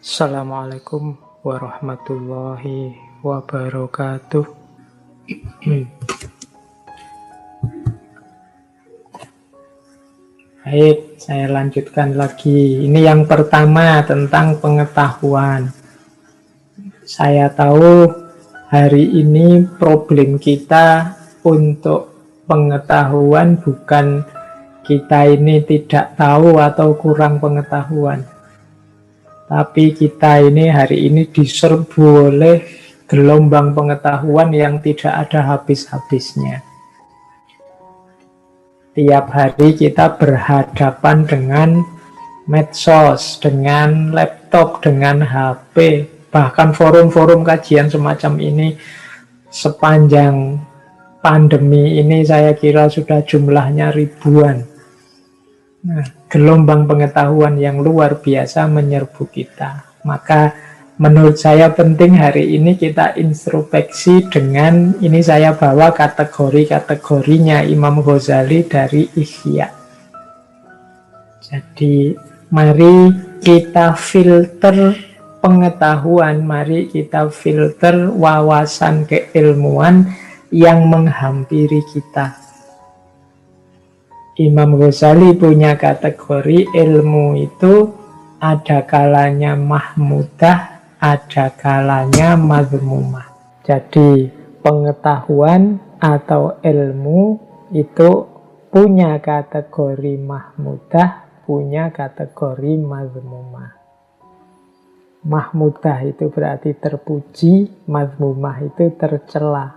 Assalamualaikum warahmatullahi wabarakatuh. Baik, saya lanjutkan lagi. Ini yang pertama tentang pengetahuan. Saya tahu hari ini problem kita untuk pengetahuan bukan kita ini tidak tahu atau kurang pengetahuan. Tapi kita ini hari ini diserbu oleh gelombang pengetahuan yang tidak ada habis-habisnya. Tiap hari kita berhadapan dengan medsos, dengan laptop, dengan HP, bahkan forum-forum kajian semacam ini sepanjang pandemi ini saya kira sudah jumlahnya ribuan. Nah, gelombang pengetahuan yang luar biasa menyerbu kita. Maka menurut saya penting hari ini kita introspeksi dengan, ini saya bawa kategori-kategorinya Imam Ghazali dari Ihya. Jadi mari kita filter pengetahuan, mari kita filter wawasan keilmuan yang menghampiri kita. Imam Ghazali punya kategori ilmu itu ada kalanya mahmudah, ada kalanya mazmumah. Jadi pengetahuan atau ilmu itu punya kategori mahmudah, punya kategori mazmumah. Mahmudah itu berarti terpuji, mazmumah itu tercela.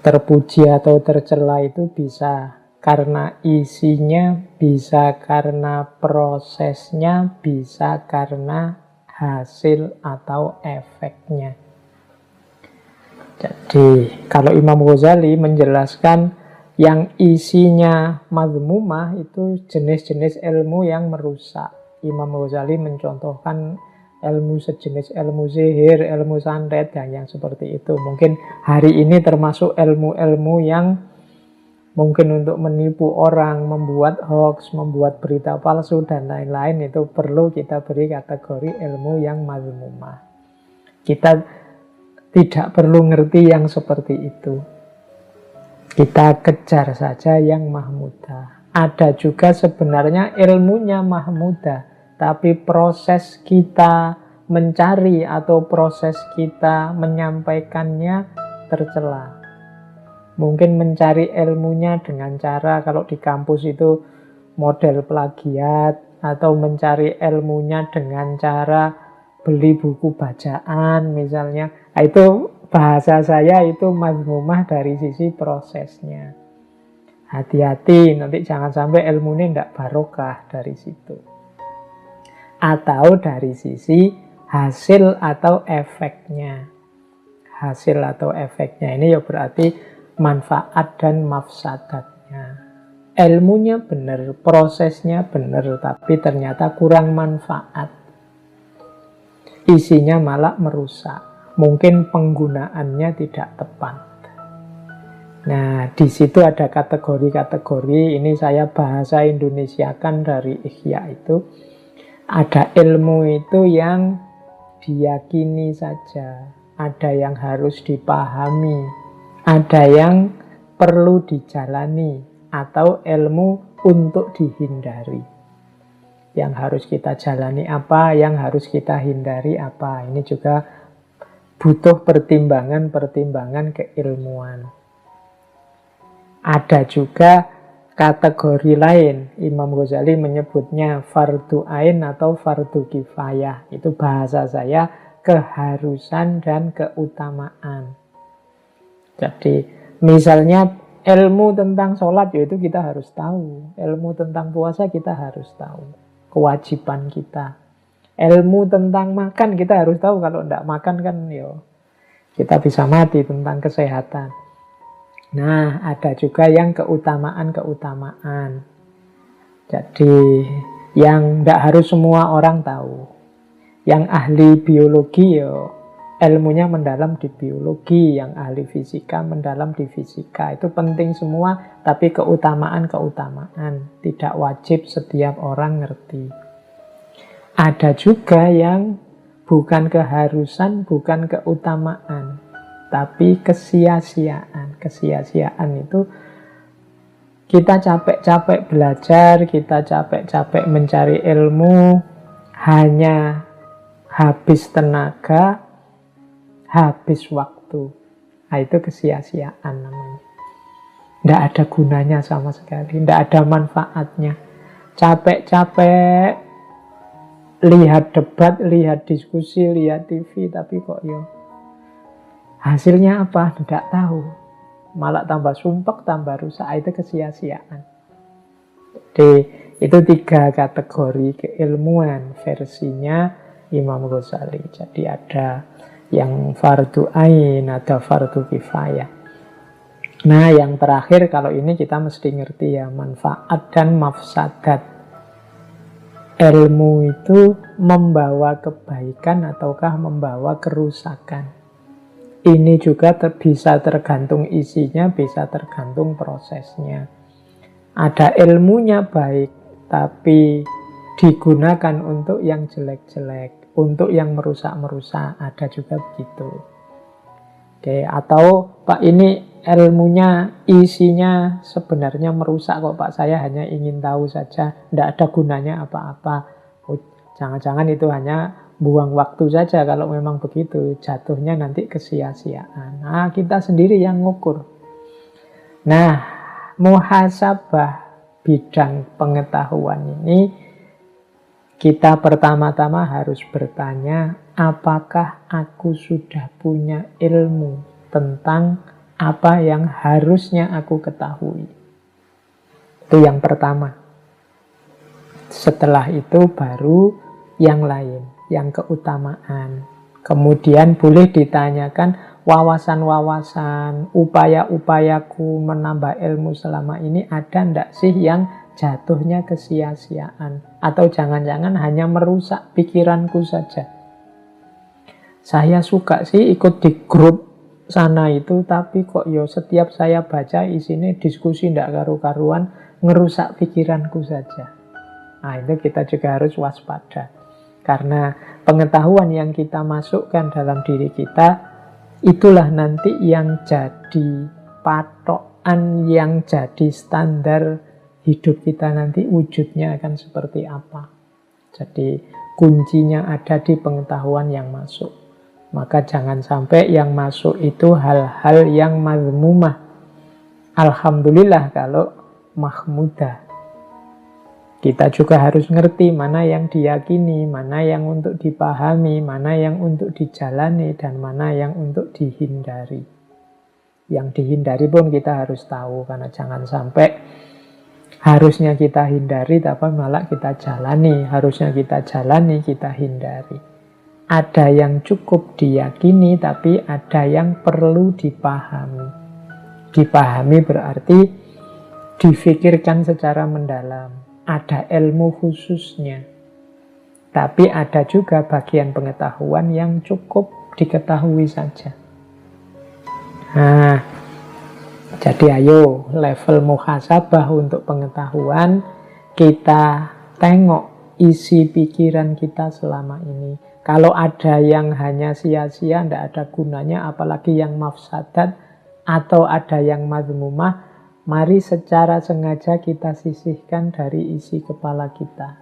Terpuji atau tercela itu bisa karena isinya, bisa karena prosesnya, bisa karena hasil atau efeknya. Jadi kalau Imam Ghazali menjelaskan yang isinya mazmumah itu jenis-jenis ilmu yang merusak. Imam Ghazali mencontohkan ilmu sejenis ilmu sihir, ilmu santet, dan yang seperti itu. Mungkin hari ini termasuk ilmu-ilmu yang mungkin untuk menipu orang, membuat hoax, membuat berita palsu, dan lain-lain. Itu perlu kita beri kategori ilmu yang mazmumah. Kita tidak perlu ngerti yang seperti itu. Kita kejar saja yang mahmudah. Ada juga sebenarnya ilmunya mahmudah, tapi proses kita mencari atau proses kita menyampaikannya tercela. Mungkin mencari ilmunya dengan cara, kalau di kampus itu model plagiat, atau mencari ilmunya dengan cara beli buku bacaan misalnya. Itu bahasa saya itu mazmumah dari sisi prosesnya. Hati-hati, nanti jangan sampai ilmu ini tidak barokah dari situ. Atau dari sisi hasil atau efeknya. Hasil atau efeknya ini ya berarti manfaat dan mafsadatnya. Ilmunya benar, prosesnya benar, tapi ternyata kurang manfaat. Isinya malah merusak. Mungkin penggunaannya tidak tepat. Nah, di situ ada kategori-kategori. Ini saya bahasa Indonesiakan dari Ihya itu. Ada ilmu itu yang diyakini saja, ada yang harus dipahami, ada yang perlu dijalani, atau ilmu untuk dihindari. Yang harus kita jalani apa, yang harus kita hindari apa. Ini juga butuh pertimbangan-pertimbangan keilmuan. Ada juga kategori lain, Imam Ghazali menyebutnya fardu ain atau fardu kifayah. Itu bahasa saya keharusan dan keutamaan. Jadi misalnya ilmu tentang sholat, yaitu kita harus tahu. Ilmu tentang puasa kita harus tahu. Kewajiban kita. Ilmu tentang makan kita harus tahu. Kalau tidak makan kan kita bisa mati, tentang kesehatan. Nah, ada juga yang keutamaan-keutamaan. Jadi, yang tidak harus semua orang tahu. Yang ahli biologi, ilmunya mendalam di biologi. Yang ahli fisika, mendalam di fisika. Itu penting semua, tapi keutamaan-keutamaan. Tidak wajib setiap orang ngerti. Ada juga yang bukan keharusan, bukan keutamaan, tapi kesia-siaan. Kesia-siaan itu kita capek-capek belajar, kita capek-capek mencari ilmu, hanya habis tenaga, habis waktu. Nah, itu kesia-siaan namanya. Tidak ada gunanya sama sekali, tidak ada manfaatnya. Capek-capek lihat debat, lihat diskusi, lihat TV, tapi kok hasilnya apa? Tidak tahu. Malah tambah sumpek, tambah rusak. Itu kesia-siaan. Jadi itu 3 kategori keilmuan versinya Imam Ghazali. Jadi ada yang fardu ain, ada fardu kifayah. Nah, yang terakhir kalau ini kita mesti ngerti ya, manfaat dan mafsadat. Ilmu itu membawa kebaikan ataukah membawa kerusakan. Ini juga bisa tergantung isinya, bisa tergantung prosesnya. Ada ilmunya baik, tapi digunakan untuk yang jelek-jelek, untuk yang merusak-merusak, ada juga begitu. Oke, atau Pak ini ilmunya, isinya sebenarnya merusak kok Pak, saya hanya ingin tahu saja, tidak ada gunanya apa-apa. Jangan-jangan itu hanya buang waktu saja. Kalau memang begitu, jatuhnya nanti kesia-siaan. Nah, kita sendiri yang ngukur. Nah, muhasabah bidang pengetahuan ini, kita pertama-tama harus bertanya, apakah aku sudah punya ilmu tentang apa yang harusnya aku ketahui? Itu yang pertama. Setelah itu baru yang lain, yang keutamaan. Kemudian boleh ditanyakan wawasan-wawasan, upaya-upayaku menambah ilmu selama ini ada ndak sih yang jatuhnya kesia-siaan? Atau jangan-jangan hanya merusak pikiranku saja. Saya suka sih ikut di grup sana itu, tapi kok setiap saya baca isinya diskusi ndak karu-karuan, ngerusak pikiranku saja. Nah, itu kita juga harus waspada. Karena pengetahuan yang kita masukkan dalam diri kita, itulah nanti yang jadi patokan, yang jadi standar hidup kita nanti, wujudnya akan seperti apa. Jadi kuncinya ada di pengetahuan yang masuk. Maka jangan sampai yang masuk itu hal-hal yang mazmumah. Alhamdulillah kalau mahmudah. Kita juga harus ngerti mana yang diyakini, mana yang untuk dipahami, mana yang untuk dijalani, dan mana yang untuk dihindari. Yang dihindari pun kita harus tahu, karena jangan sampai harusnya kita hindari, tapi malah kita jalani. Harusnya kita jalani, kita hindari. Ada yang cukup diyakini, tapi ada yang perlu dipahami. Dipahami berarti difikirkan secara mendalam. Ada ilmu khususnya. Tapi ada juga bagian pengetahuan yang cukup diketahui saja. Nah, jadi ayo level muhasabah untuk pengetahuan, kita tengok isi pikiran kita selama ini. Kalau ada yang hanya sia-sia, tidak ada gunanya, apalagi yang mafsadat, atau ada yang mazmumah, mari secara sengaja kita sisihkan dari isi kepala kita.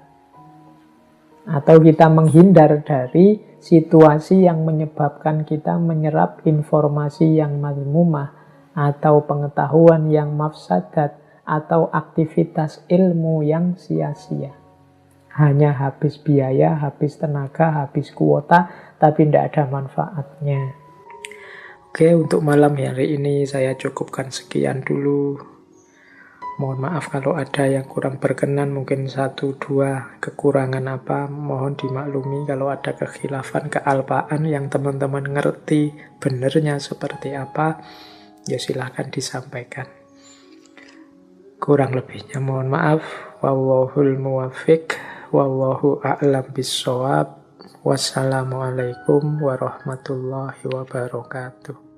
Atau kita menghindar dari situasi yang menyebabkan kita menyerap informasi yang mazmumah, atau pengetahuan yang mafsadat, atau aktivitas ilmu yang sia-sia. Hanya habis biaya, habis tenaga, habis kuota, tapi tidak ada manfaatnya. Oke, untuk malam hari ini saya cukupkan sekian dulu. Mohon maaf kalau ada yang kurang berkenan, mungkin 1-2 kekurangan apa, mohon dimaklumi. Kalau ada kekhilafan, kealpaan yang teman-teman ngerti benernya seperti apa, ya silahkan disampaikan. Kurang lebihnya mohon maaf. Wallahul muwaffiq, wallahu a'lam bissawab. Wassalamualaikum warahmatullahi wabarakatuh.